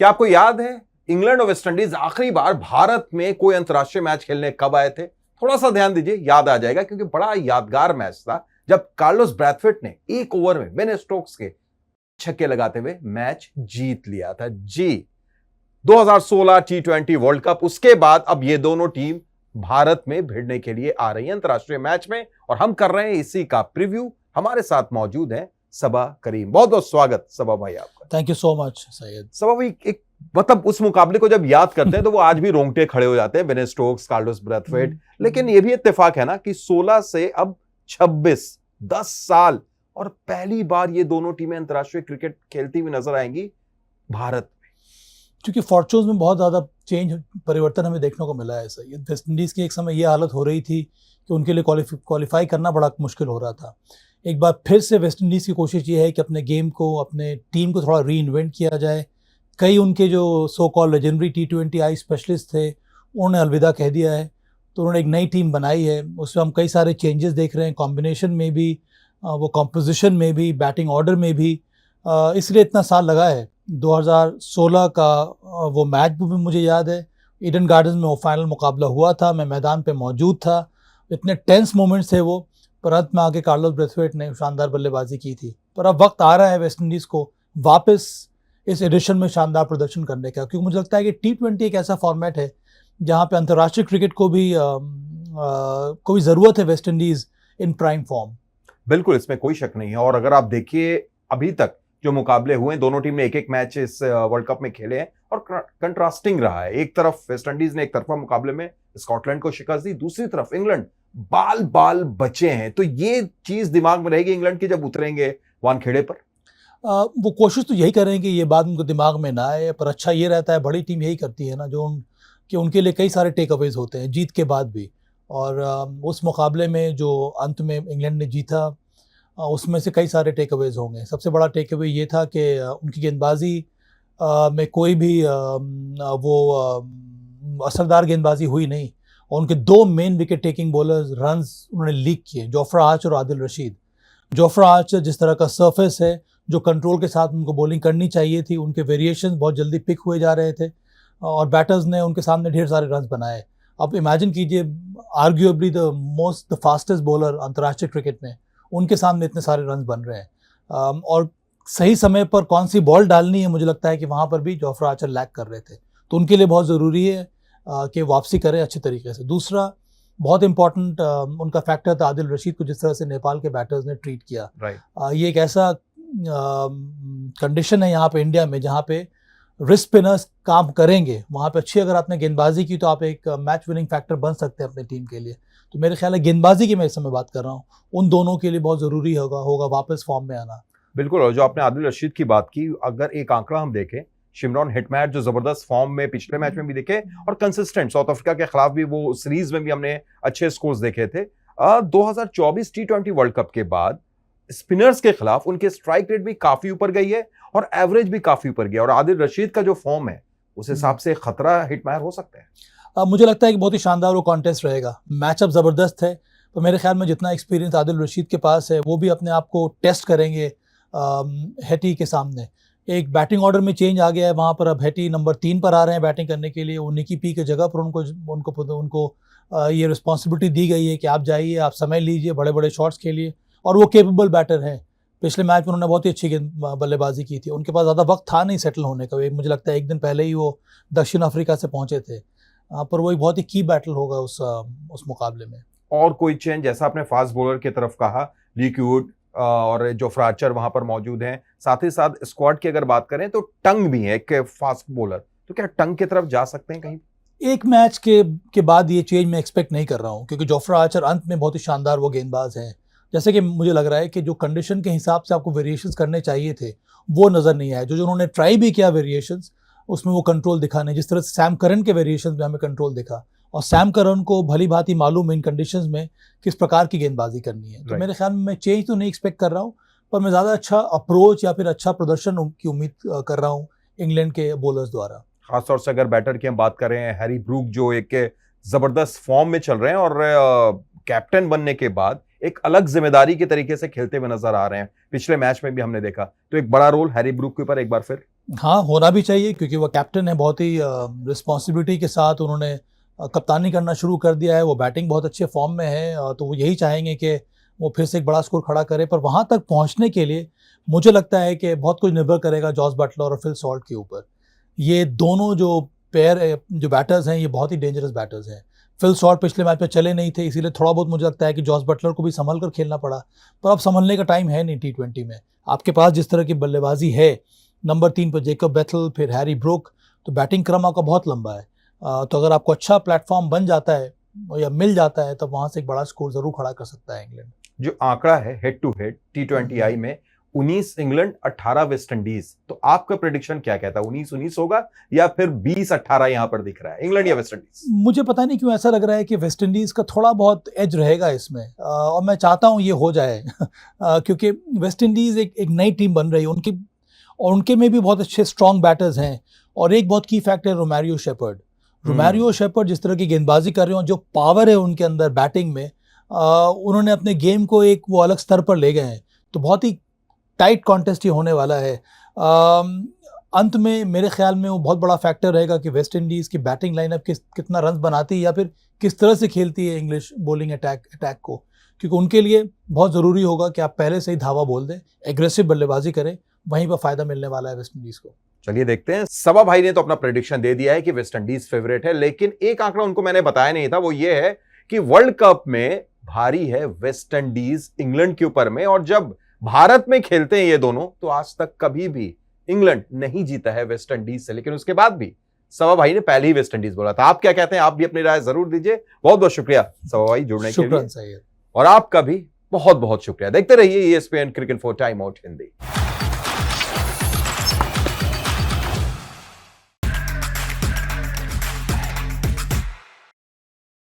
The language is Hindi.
क्या आपको याद है इंग्लैंड और वेस्टइंडीज आखिरी बार भारत में कोई अंतर्राष्ट्रीय मैच खेलने कब आए थे? थोड़ा सा ध्यान दीजिए, याद आ जाएगा, क्योंकि बड़ा यादगार मैच था जब कार्लोस ब्रैथवेट ने एक ओवर में बेन स्टोक्स के छक्के लगाते हुए मैच जीत लिया था। जी, 2016 T20 वर्ल्ड कप। उसके बाद अब ये दोनों टीम भारत में भिड़ने के लिए आ रही है अंतर्राष्ट्रीय मैच में, और हम कर रहे हैं इसी का प्रीव्यू। हमारे साथ मौजूद हैं सबा करीम। बहुत बहुत स्वागत सबा भाई आपका। Thank you so much Syed. Saba भाई, एक मतलब उस मुकाबले को जब याद करते हैं तो वो आज भी रोंगटे खड़े हो जाते हैं, बेन स्टोक्स, कार्लोस ब्रैथवेट। लेकिन ये भी इत्तेफाक है ना कि 16 से अब 26, 10 साल, और पहली बार ये दोनों टीमें अंतर्राष्ट्रीय क्रिकेट खेलती हुई नजर आएंगी भारत में। क्योंकि फॉर्चून्स में बहुत ज़्यादा परिवर्तन हमें देखने को मिला है। सैयद, वेस्ट इंडीज़ की एक समय ये हालत हो रही थी कि उनके लिए क्वालिफाई करना बड़ा मुश्किल हो रहा था। एक बार फिर से वेस्ट इंडीज़ की कोशिश ये है कि अपने गेम को, अपने टीम को थोड़ा री इन्वेंट किया जाए। कई उनके जो सो कॉल लेजेंडरी T20I स्पेशलिस्ट थे, उन्होंने अलविदा कह दिया है, तो उन्होंने एक नई टीम बनाई है। उसमें हम कई सारे चेंजेस देख रहे हैं, कॉम्बिनेशन में भी, वो कॉम्पोजिशन में भी, बैटिंग ऑर्डर में भी। इसलिए इतना साल लगा है। 2016 का वो मैच भी मुझे याद है, ईडन गार्डन्स में वो फाइनल मुकाबला हुआ था, मैं मैदान पे मौजूद था। इतने टेंस मोमेंट्स थे वो, पर अंत में आके कार्लोस ब्रैथवेट ने शानदार बल्लेबाजी की थी। पर अब वक्त आ रहा है वेस्ट इंडीज़ को वापस इस एडिशन में शानदार प्रदर्शन करने का, क्योंकि मुझे लगता है कि T20 एक ऐसा फॉर्मेट है जहाँ पे अंतर्राष्ट्रीय क्रिकेट को भी कोई ज़रूरत है वेस्ट इंडीज़ इन प्राइम फॉर्म। बिल्कुल, इसमें कोई शक नहीं है। और अगर आप देखिए अभी तक जो मुकाबले हुए, दोनों टीम ने एक एक मैच इस वर्ल्ड कप में खेले हैं और कंट्रास्टिंग रहा है। एक तरफ वेस्ट इंडीज ने एक तरफा मुकाबले में स्कॉटलैंड को शिकस्त दी, दूसरी तरफ इंग्लैंड बाल बाल बचे हैं। तो ये चीज दिमाग में रहेगी इंग्लैंड की जब उतरेंगे वानखेड़े पर। वो कोशिश तो यही करें कि ये बात उनको दिमाग में ना आए, पर अच्छा ये रहता है, बड़ी टीम यही करती है ना, कि उनके लिए कई सारे टेक अवेज होते हैं जीत के बाद भी। और उस मुकाबले में जो अंत में इंग्लैंड ने जीता, उसमें से कई सारे टेक अवेज होंगे। सबसे बड़ा टेक अवे ये था कि उनकी गेंदबाजी में कोई भी असरदार गेंदबाजी हुई नहीं, और उनके दो main wicket taking bowlers runs उन्होंने लीक किए, जोफ्रा आर्चर और आदिल रशीद। जोफ्रा आर्चर जिस तरह का सरफेस है, जो कंट्रोल के साथ उनको बॉलिंग करनी चाहिए थी, उनके वेरिएशन बहुत जल्दी पिक हुए जा रहे थे, और बैटर्स ने उनके सामने ढेर सारे रन बनाए। अब इमेजिन कीजिए, आर्ग्यूएबली द फास्टेस्ट बॉलर अंतर्राष्ट्रीय क्रिकेट में, उनके सामने इतने सारे रन बन रहे हैं। और सही समय पर कौन सी बॉल डालनी है, मुझे लगता है कि वहाँ पर भी जोफ्रा आर्चर लैक कर रहे थे। तो उनके लिए बहुत ज़रूरी है कि वापसी करें अच्छे तरीके से। दूसरा बहुत इंपॉर्टेंट उनका फैक्टर था आदिल रशीद को जिस तरह से नेपाल के बैटर्स ने ट्रीट किया। ये एक ऐसा कंडीशन है यहाँ पे इंडिया में जहाँ पे रिस्ट स्पिनर्स काम करेंगे, वहाँ पे अच्छी अगर आपने गेंदबाजी की तो आप एक मैच विनिंग फैक्टर बन सकते हैं अपनी टीम के लिए। तो मेरे ख्याल है गेंदबाजी की मैं इस समय बात कर रहा हूँ, उन दोनों के लिए बहुत ज़रूरी होगा वापस फॉर्म में आना। बिल्कुल। और जो आपने आदिल रशीद की बात की, अगर एक आंकड़ा हम देखें, शिमरॉन हिटमैयर जो जबरदस्त फॉर्म में पिछले मैच में भी दिखे और कंसिस्टेंट, साउथ अफ्रीका के खिलाफ भी वो सीरीज में भी हमने अच्छे स्कोर्स देखे थे। 2024 T20 वर्ल्ड कप के बाद स्पिनर्स के खिलाफ उनके स्ट्राइक रेट भी काफी ऊपर गई है और एवरेज भी काफी ऊपर गया, और आदिल रशीद का जो फॉर्म है उस हिसाब से खतरा हिटमैयर हो सकता है। मुझे लगता है कि बहुत ही शानदार वो कॉन्टेस्ट रहेगा। मैचअप जबरदस्त है, तो मेरे ख्याल में जितना एक्सपीरियंस आदिल रशीद के पास है, वो भी अपने आप को टेस्ट करेंगे हेटी के सामने। एक बैटिंग ऑर्डर में चेंज आ गया है वहाँ पर, अब हेटी नंबर 3 पर आ रहे हैं बैटिंग करने के लिए। वो निकी पी की जगह पर उनको ये रिस्पॉन्सिबिलिटी दी गई है कि आप जाइए, आप समय लीजिए, बड़े बड़े शॉट्स खेलिए, और वो केपेबल बैटर हैं। पिछले मैच में उन्होंने बहुत ही अच्छी बल्लेबाजी की थी, उनके पास ज़्यादा वक्त था नहीं सेटल होने का। मुझे लगता है एक दिन पहले ही वो दक्षिण अफ्रीका से पहुँचे थे, पर वो एक बहुत ही की बैटल होगा उस मुकाबले में। और कोई चेंज, जैसा आपने फास्ट बॉलर की तरफ कहा, लीक वुड और जोफ्रा आर्चर वहां पर मौजूद हैं, साथ ही साथ स्क्वाड की अगर बात करें तो टंग भी है एक फास्ट बॉलर, तो क्या टंग की तरफ जा सकते हैं कहीं? एक मैच के बाद ये चेंज मैं एक्सपेक्ट नहीं कर रहा हूँ, क्योंकि जोफ्रा आर्चर अंत में बहुत ही शानदार वो गेंदबाज हैं। जैसे कि मुझे लग रहा है कि जो कंडीशन के हिसाब से आपको वेरिएशंस करने चाहिए थे वो नज़र नहीं आए। जो उन्होंने ट्राई भी किया वेरिएशंस, उसमें वो कंट्रोल दिखा नहीं, जिस तरह से सैम करन के वेरिएशंस में हमें कंट्रोल दिखा, और सैम करन को भली भांति मालूम है इन कंडीशंस में किस प्रकार की गेंदबाजी करनी है। तो मेरे ख्याल में मैं चेंज तो नहीं एक्सपेक्ट कर रहा हूँ, पर मैं ज़्यादा अच्छा अप्रोच या फिर अच्छा प्रदर्शन की उम्मीद कर रहा हूँ इंग्लैंड के बॉलर्स द्वारा। खासतौर से अगर बैटर की हम बात करें, हैरी ब्रूक जो एक जबरदस्त फॉर्म में चल रहे हैं और कैप्टन बनने के बाद एक अलग जिम्मेदारी के तरीके से खेलते हुए नजर आ रहे हैं, पिछले मैच में भी हमने देखा। तो एक बड़ा रोल हैरी ब्रूक के ऊपर एक बार फिर हाँ, होना भी चाहिए क्योंकि वो कैप्टन है, बहुत ही रिस्पॉन्सिबिलिटी के साथ उन्होंने कप्तानी करना शुरू कर दिया है। वो बैटिंग बहुत अच्छे फॉर्म में है, तो वो यही चाहेंगे कि वो फिर से एक बड़ा स्कोर खड़ा करे। पर वहाँ तक पहुँचने के लिए मुझे लगता है कि बहुत कुछ निर्भर करेगा जॉस बटलर और फिल सॉल्ट के ऊपर। ये दोनों जो पेयर जो बैटर्स हैं, ये बहुत ही डेंजरस बैटर्स हैं। फिल सॉल्ट पिछले मैच में चले नहीं थे, इसीलिए थोड़ा बहुत मुझे लगता है कि जॉस बटलर को भी संभल कर खेलना पड़ा। पर अब संभलने का टाइम है नहीं T20 में। आपके पास जिस तरह की बल्लेबाजी है, नंबर 3 पर जेकब बेथल, फिर हैरी ब्रूक, तो बैटिंग क्रम आपका बहुत लंबा है। तो अगर आपको अच्छा प्लेटफॉर्म बन जाता है या मिल जाता है, तब वहाँ से एक बड़ा स्कोर ज़रूर खड़ा कर सकता है इंग्लैंड। जो आंकड़ा है हेड टू हेड T20I में 19 इंग्लैंड 18 वेस्ट इंडीज, तो आपका प्रेडिक्शन क्या कहता है? 19-19 होगा या फिर 20-18 यहां पर दिख रहा है, इंग्लैंड या वेस्ट इंडीज? मुझे पता नहीं क्यों ऐसा लग रहा है कि वेस्ट इंडीज़ का थोड़ा बहुत एज रहेगा इसमें, और मैं चाहता हूँ ये हो जाए क्योंकि वेस्ट इंडीज़ एक नई टीम बन रही है उनके में भी बहुत अच्छे स्ट्रॉन्ग बैटर्स हैं। और एक बहुत की फैक्टर रोमारियो शेपर्ड जिस तरह की गेंदबाजी कर रहे हो, जो पावर है उनके अंदर बैटिंग में, उन्होंने अपने गेम को एक वो अलग स्तर पर ले गए हैं। तो बहुत ही टाइट कॉन्टेस्ट ये होने वाला है। अंत में मेरे ख्याल में वो बहुत बड़ा फैक्टर रहेगा कि वेस्ट इंडीज़ की बैटिंग लाइनअप कितना रन बनाती है या फिर किस तरह से खेलती है इंग्लिश बॉलिंग अटैक को, क्योंकि उनके लिए बहुत ज़रूरी होगा कि आप पहले से ही धावा बोल दें, एग्रेसिव बल्लेबाजी करें, वहीं पर फायदा मिलने वाला है वेस्ट इंडीज़ को। चलिए देखते हैं। सबा भाई ने तो अपना प्रेडिक्शन दे दिया है कि वेस्ट इंडीज फेवरेट है, लेकिन एक आंकड़ा उनको मैंने बताया नहीं था, वो ये है कि वर्ल्ड कप में भारी है वेस्ट इंडीज इंग्लैंड के ऊपर में, और जब भारत में खेलते हैं ये दोनों, तो आज तक कभी भी इंग्लैंड नहीं जीता है वेस्ट इंडीज से। लेकिन उसके बाद भी सबा भाई ने पहले ही वेस्ट इंडीज बोला था। आप क्या कहते हैं? आप भी अपनी राय जरूर दीजिए। बहुत बहुत शुक्रिया सबा भाई जुड़ने के लिए, और आपका भी बहुत बहुत शुक्रिया। देखते रहिए ESPN cricket for time out Hindi.